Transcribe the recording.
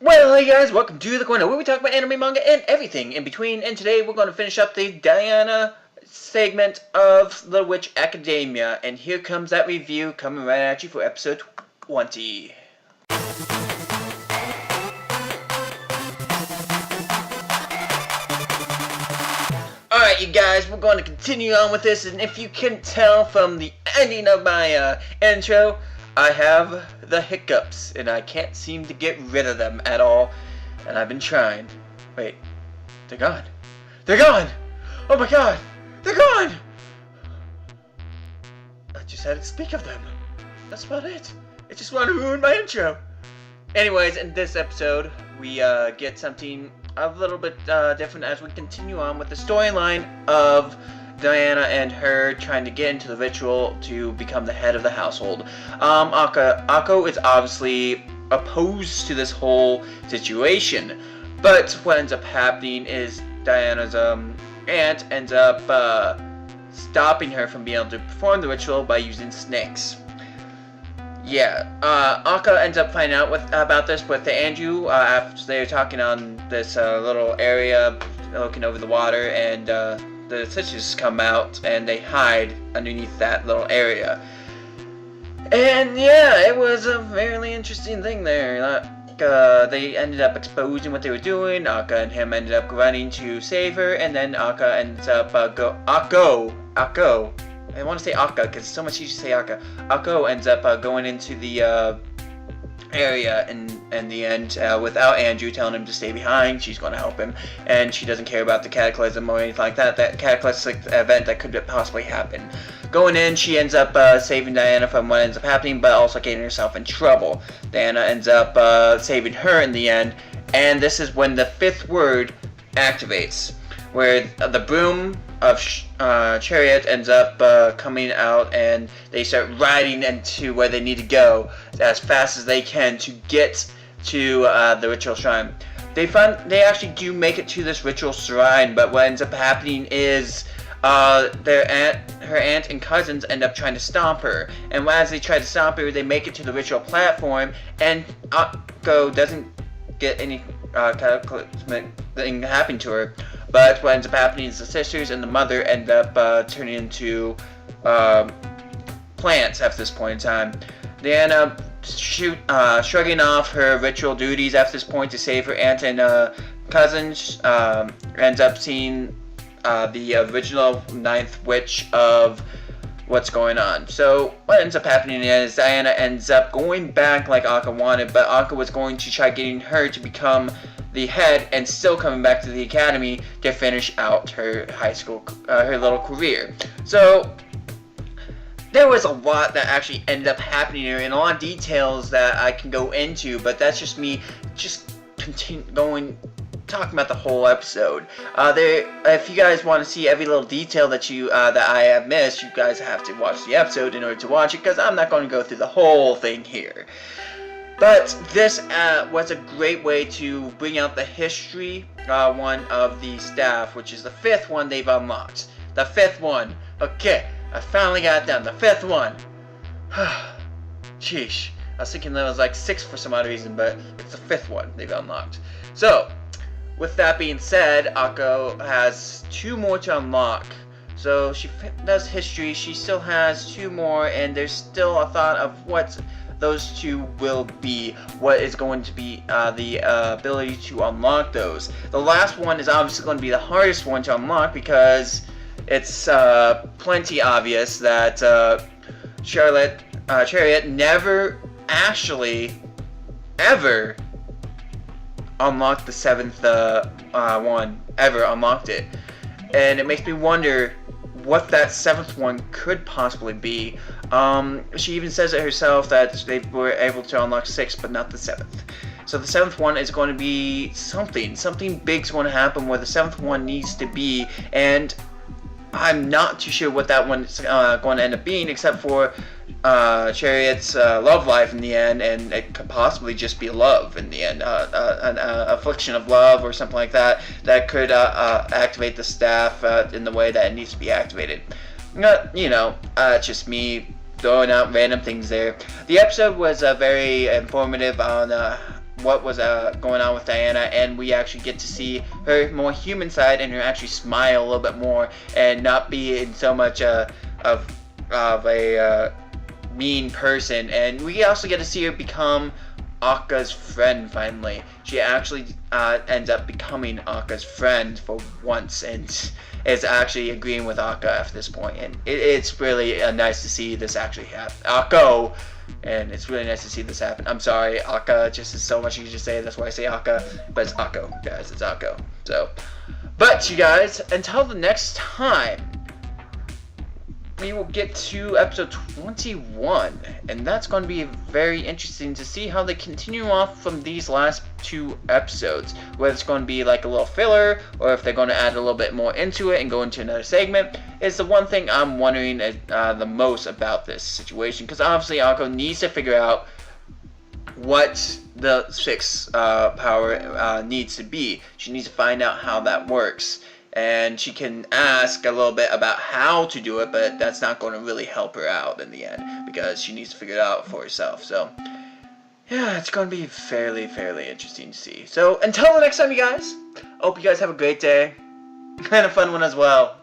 Well, hey guys, welcome to The Corner, where we talk about anime, manga, and everything in between. And today we're going to finish up the Diana segment of The Witch Academia. And here comes that review coming right at you for episode 20. Alright, you guys, we're going to continue on with this. And if you can tell from the ending of my intro, I have the hiccups, and I can't seem to get rid of them at all, and I've been trying. Wait, they're gone. They're gone! Oh my god, they're gone! I just had to speak of them. That's about it. It just wanted to ruin my intro. Anyways, in this episode, we get something a little bit different as we continue on with the storyline of Diana and her trying to get into the ritual to become the head of the household. Akko is obviously opposed to this whole situation, but what ends up happening is Diana's aunt ends up stopping her from being able to perform the ritual by using snakes. Yeah, Akka ends up finding out about this with Andrew after they're talking on this little area looking over the water, and the sisters come out and they hide underneath that little area. And yeah, it was a fairly interesting thing there. They ended up exposing what they were doing. Akka and him ended up running to save her, and then Akka ends up Akko. I want to say Akka because it's so much easier to say Akka. Akko ends up going into the area in the end without Andrew telling him to stay behind. She's going to help him, and she doesn't care about the cataclysm or anything like that. That cataclysmic event that could possibly happen. Going in, she ends up saving Diana from what ends up happening, but also getting herself in trouble. Diana ends up saving her in the end, and this is when the fifth word activates, where the broom of Chariot ends up coming out, and they start riding into where they need to go as fast as they can to get to the ritual shrine. They actually do make it to this ritual shrine, but what ends up happening is her aunt and cousins end up trying to stop her, and as they try to stop her, they make it to the ritual platform, and Akko doesn't get any cataclysmic thing happen to her. But what ends up happening is the sisters and the mother end up turning into plants at this point in time. Diana shrugging off her ritual duties at this point to save her aunt and cousins, ends up seeing the original ninth witch of what's going on. So what ends up happening is Diana ends up going back like Akka wanted, but Akka was going to try getting her to become the head and still coming back to the academy to finish out her high school, her little career. So there was a lot that actually ended up happening here, and a lot of details that I can go into, but that's just me just talking about the whole episode. If you guys want to see every little detail that I have missed, you guys have to watch the episode in order to watch it, because I'm not going to go through the whole thing here. But this was a great way to bring out the history one of the staff, which is the fifth one they've unlocked. The fifth one. Okay, I finally got it done. The fifth one. Sheesh. I was thinking that was like 6 for some odd reason, but it's the fifth one they've unlocked. So, with that being said, Akko has 2 more to unlock. So she does history, she still has 2 more, and there's still a thought of what those 2 will be, what is going to be the ability to unlock those. The last one is obviously going to be the hardest one to unlock, because it's plenty obvious that Chariot never actually ever unlocked the 7th one, ever unlocked it. And it makes me wonder what that 7th one could possibly be. She even says it herself that they were able to unlock 6, but not the 7th. So the 7th one is going to be something big's going to happen where the 7th one needs to be, and I'm not too sure what that one's going to end up being, except for Chariot's love life in the end, and it could possibly just be love in the end, an affliction of love or something like that, that could activate the staff in the way that it needs to be activated. Just me throwing out random things there. The episode was very informative on what was going on with Diana, and we actually get to see her more human side and her actually smile a little bit more and not be in so much of a mean person. And we also get to see her become Akka's friend finally. She actually ends up becoming Akka's friend for once, and is actually agreeing with Akka at this point. And it's really nice to see this actually happen. Akko! And it's really nice to see this happen. I'm sorry, Akka just is so much easier to say. That's why I say Akka. But it's Akko, guys. It's Akko. So, but you guys, until the next time, we will get to episode 21, and that's going to be very interesting to see how they continue off from these last 2 episodes. Whether it's going to be like a little filler, or if they're going to add a little bit more into it and go into another segment, is the one thing I'm wondering the most about this situation. Because obviously Akko needs to figure out what the 6 power needs to be. She needs to find out how that works. And she can ask a little bit about how to do it, but that's not going to really help her out in the end, because she needs to figure it out for herself. So, yeah, it's going to be fairly interesting to see. So, until the next time, you guys, I hope you guys have a great day, and a fun one as well.